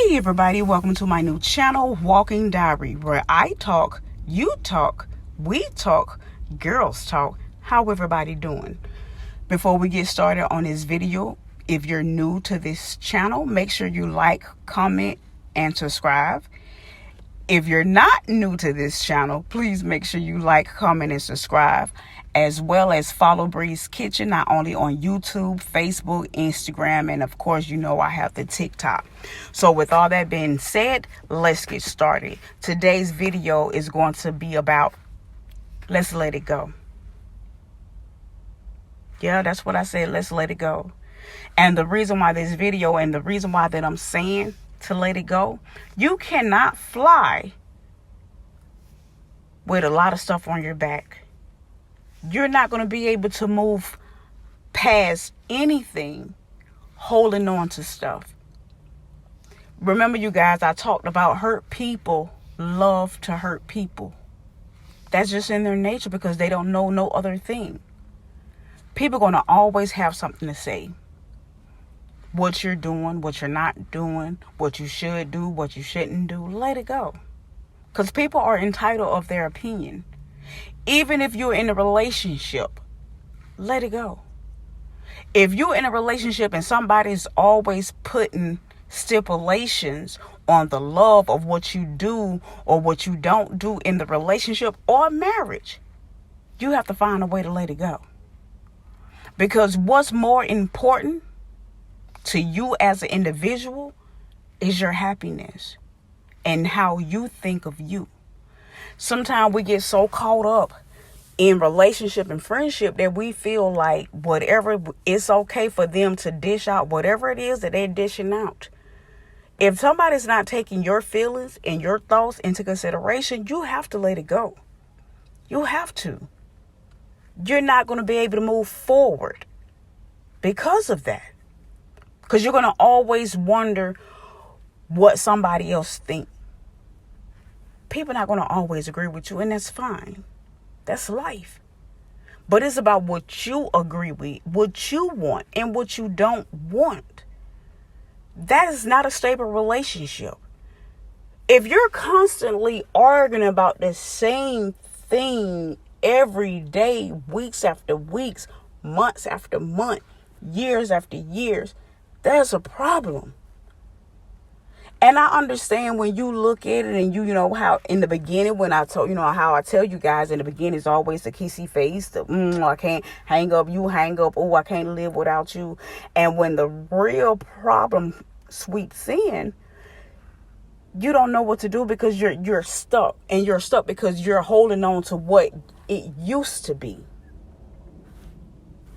Hey everybody, welcome to my new channel, Walking Diary, where I talk, you talk, we talk, girls talk. How everybody doing? Before we get started on this video, if you're new to this channel, make sure you like, comment, and subscribe. If you're not new to this channel, please make sure you like, comment, and subscribe, as well as follow Bree's Kitchen, not only on YouTube, Facebook, Instagram, and of course, you know I have the TikTok. So with all that being said, let's get started. Today's video is going to be about, let's let it go. Yeah, that's what I said, let's let it go. And the reason why this video and the reason why that I'm saying to let it go, you cannot fly with a lot of stuff on your back. You're not going to be able to move past anything holding on to stuff. Remember, you guys, I talked about hurt people love to hurt people. That's just in their nature because they don't know no other thing. People are going to always have something to say. What you're doing, what you're not doing, what you should do, what you shouldn't do, let it go. Because people are entitled of their opinion. Even if you're in a relationship, let it go. If you're in a relationship and somebody's always putting stipulations on the love of what you do or what you don't do in the relationship or marriage, you have to find a way to let it go. Because what's more important to you as an individual is your happiness and how you think of you. Sometimes we get so caught up in relationship and friendship that we feel like whatever, it's okay for them to dish out whatever it is that they're dishing out. If somebody's not taking your feelings and your thoughts into consideration, you have to let it go. You have to. You're not going to be able to move forward because of that. Because you're going to always wonder what somebody else thinks. People are not going to always agree with you, and that's fine. That's life. But it's about what you agree with, what you want, and what you don't want. That is not a stable relationship. If you're constantly arguing about the same thing every day, weeks after weeks, months after month, years after years, there's a problem. And I understand when you look at it and you know how in the beginning when I told, how I tell you guys in the beginning is always the kissy face, the I can't hang up, you hang up, oh, I can't live without you. And when the real problem sweeps in, you don't know what to do because you're stuck. And you're stuck because you're holding on to what it used to be.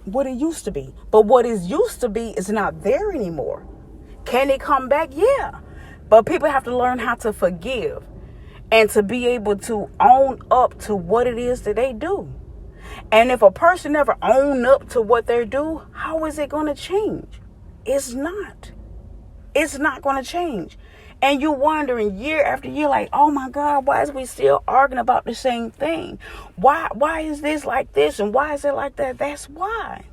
What it used to be. But what it used to be is not there anymore. Can it come back? Yeah. But people have to learn how to forgive and to be able to own up to what it is that they do. And if a person never own up to what they do, how is it going to change? It's not. It's not going to change. And you're wondering year after year, like, oh my God, why is we still arguing about the same thing? Why is this like this? And why is it like that? That's why.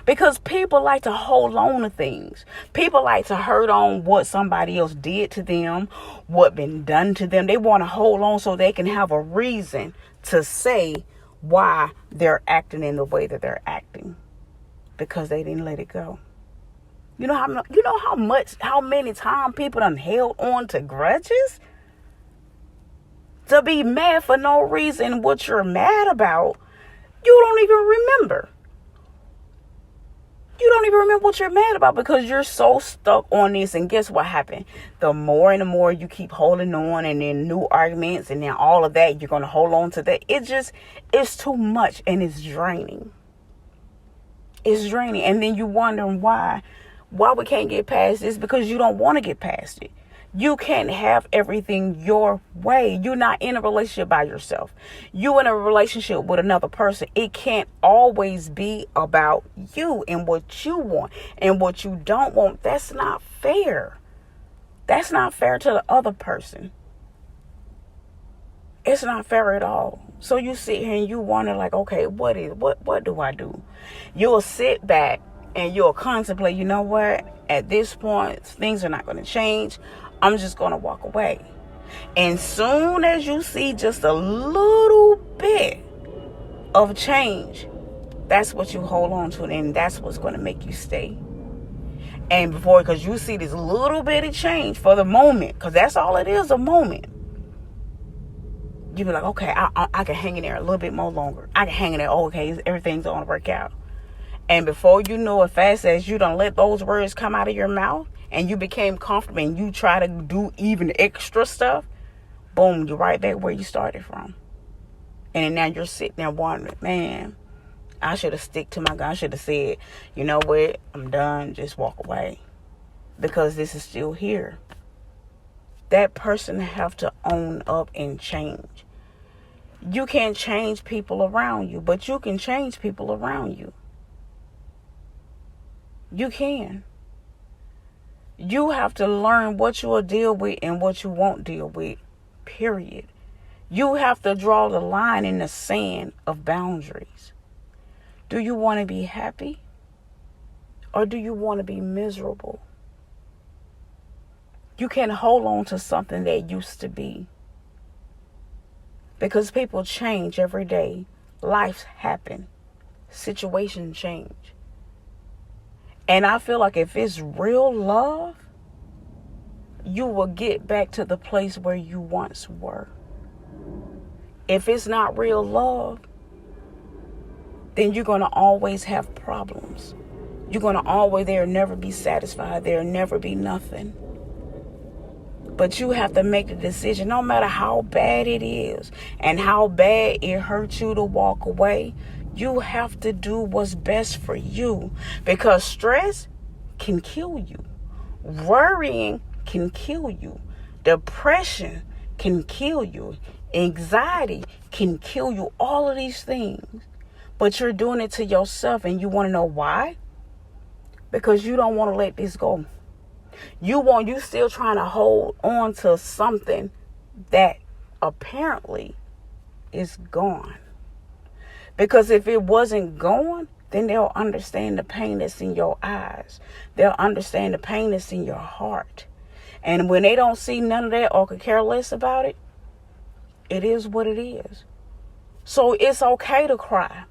Because people like to hold on to things. People like to hurt on what somebody else did to them, what been done to them. They want to hold on so they can have a reason to say why they're acting in the way that they're acting. Because they didn't let it go. You know how many times people done held on to grudges? To be mad for no reason what you're mad about, you don't even remember. You don't even remember what you're mad about because you're so stuck on this. And guess what happened? The more and the more you keep holding on and then new arguments and then all of that, you're going to hold on to that. It's too much and it's draining. It's draining. And then you wondering why we can't get past this because you don't want to get past it. You can't have everything your way. You're not in a relationship by yourself. You're in a relationship with another person. It can't always be about you and what you want and what you don't want. That's not fair. That's not fair to the other person. It's not fair at all. So you sit here and you wonder like, okay, what do I do? You'll sit back and you'll contemplate, you know what? At this point, things are not going to change. I'm just going to walk away. And soon as you see just a little bit of change, that's what you hold on to, and that's what's going to make you stay. And because you see this little bit of change for the moment, because that's all it is, a moment. You be like, okay, I can hang in there a little bit more longer. I can hang in there. Oh, okay, everything's going to work out. And before you know it, fast as you don't let those words come out of your mouth, and you became comfortable, and you try to do even extra stuff, boom, you're right back where you started from. And now you're sitting there wondering, man, I should have stick to my gun. I should have said, you know what, I'm done, just walk away. Because this is still here. That person have to own up and change. You can't change people around you, but you can change people around you. You can. You have to learn what you will deal with and what you won't deal with. Period. You have to draw the line in the sand of boundaries. Do you want to be happy? Or do you want to be miserable? You can't hold on to something that used to be. Because people change every day. Life happen. Situations change. And I feel like if it's real love, you will get back to the place where you once were. If it's not real love, then you're going to always have problems. You're going to always, there'll never be satisfied. There'll never be nothing. But you have to make the decision, no matter how bad it is and how bad it hurts you to walk away, you have to do what's best for you. Because stress can kill you. Worrying can kill you. Depression can kill you. Anxiety can kill you. All of these things. But you're doing it to yourself, and you want to know why? Because you don't want to let this go. You still trying to hold on to something that apparently is gone. Because if it wasn't gone, then they'll understand the pain that's in your eyes. They'll understand the pain that's in your heart. And when they don't see none of that or could care less about it, it is what it is. So it's okay to cry.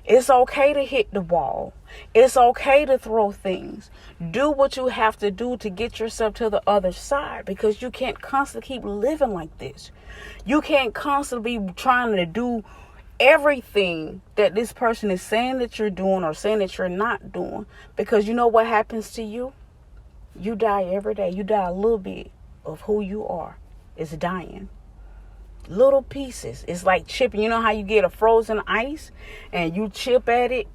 It's okay to hit the wall. It's okay to throw things. Do what you have to do to get yourself to the other side, because you can't constantly keep living like this. You can't constantly be trying to do everything that this person is saying that you're doing or saying that you're not doing, because you know what happens to you? You die every day. You die a little bit of who you are. It's dying. Little pieces. It's like chipping. You know how you get a frozen ice and you chip at it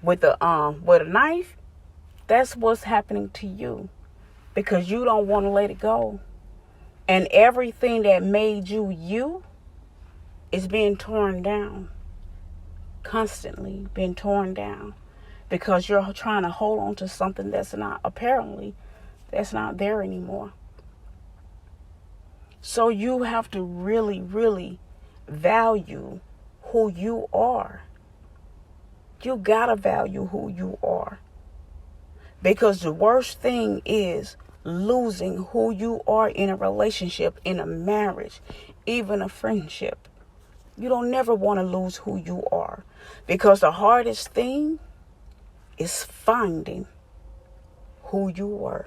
with a knife? That's what's happening to you, because you don't want to let it go. And everything that made you you is being torn down. Constantly being torn down, because you're trying to hold on to something that's not there anymore. So you have to really, really value who you are. You gotta value who you are. Because the worst thing is losing who you are in a relationship, in a marriage, even a friendship. You don't never want to lose who you are. Because the hardest thing is finding who you were.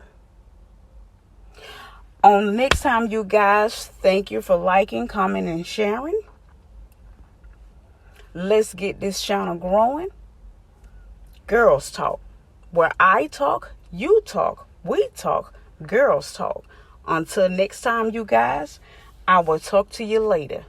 On the next time, you guys, thank you for liking, commenting, and sharing. Let's get this channel growing. Girls Talk. Where I talk, you talk, we talk, girls talk. Until next time, you guys, I will talk to you later.